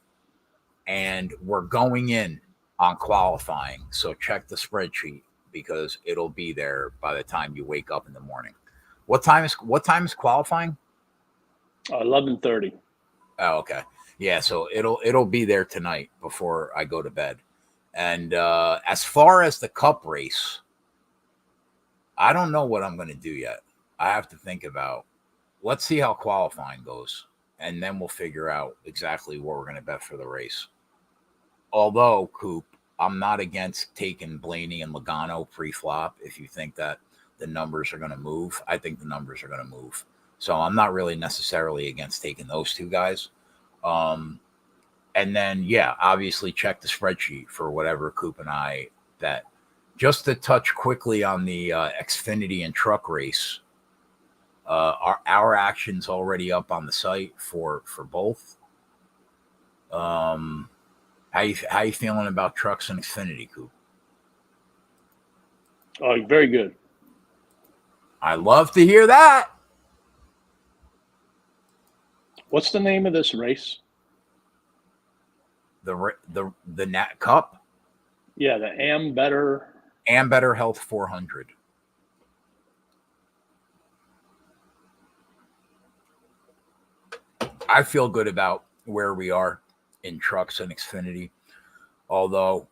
And we're going in on qualifying. So check the spreadsheet because it'll be there by the time you wake up in the morning. What time is qualifying?
11:30.
Oh, okay. Yeah, so it'll be there tonight before I go to bed. And as far as the Cup race, I don't know what I'm going to do yet. I have to think about. Let's see how qualifying goes, and then we'll figure out exactly what we're going to bet for the race. Although, Coop, I'm not against taking Blaney and Logano pre-flop if you think that the numbers are going to move. I think the numbers are going to move. So I'm not really necessarily against taking those two guys. And then, yeah, obviously check the spreadsheet for whatever Coop and I bet. Just to touch quickly on the Xfinity and truck race, our action's already up on the site for both. How you feeling about trucks and Xfinity, Coop?
Oh, very good.
I love to hear that.
What's the name of this race?
The Nat Cup?
Yeah, the
Ambetter Health 400. I feel good about where we are in trucks and Xfinity, although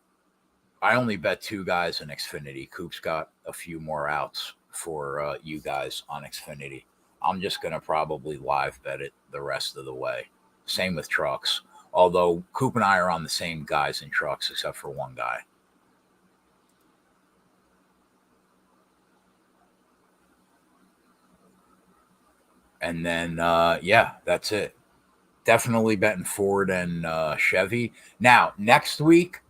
I only bet two guys in Xfinity. Coop's got a few more outs for you guys on Xfinity. I'm just going to probably live bet it the rest of the way. Same with trucks, although Coop and I are on the same guys in trucks except for one guy. And then, yeah, that's it. Definitely betting Ford and Chevy. Now, next week,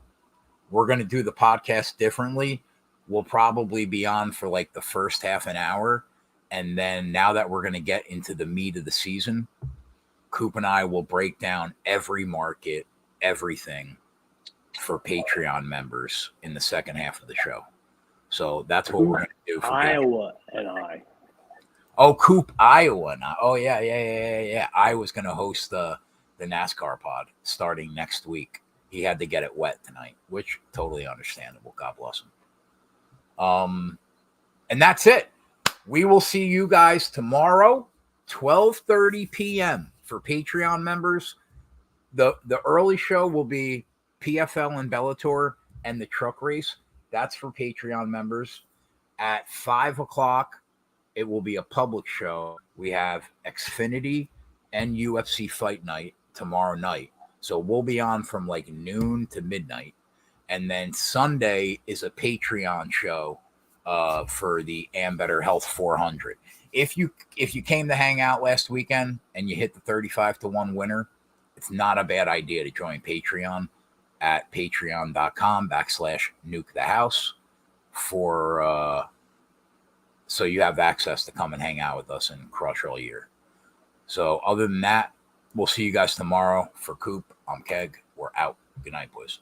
we're going to do the podcast differently. We'll probably be on for like the first half an hour. And then now that we're going to get into the meat of the season, Coop and I will break down every market, everything for Patreon members in the second half of the show. So that's what we're going to do for
Iowa Patreon. And I.
Oh, Coop, Iowa. Now. Oh, yeah. I was going to host the NASCAR pod starting next week. He had to get it wet tonight, which totally understandable. God bless him. And that's it. We will see you guys tomorrow, 12:30 p.m. for Patreon members. The early show will be PFL and Bellator and the truck race. That's for Patreon members. At 5 o'clock, it will be a public show. We have Xfinity and UFC Fight Night tomorrow night. So we'll be on from like noon to midnight. And then Sunday is a Patreon show for the Ambetter Health 400. If you came to hang out last weekend and you hit the 35-1 winner, it's not a bad idea to join Patreon at patreon.com/NUKE for so you have access to come and hang out with us and crush all year. So other than that, we'll see you guys tomorrow. For Coop, I'm Keg. We're out. Good night, boys.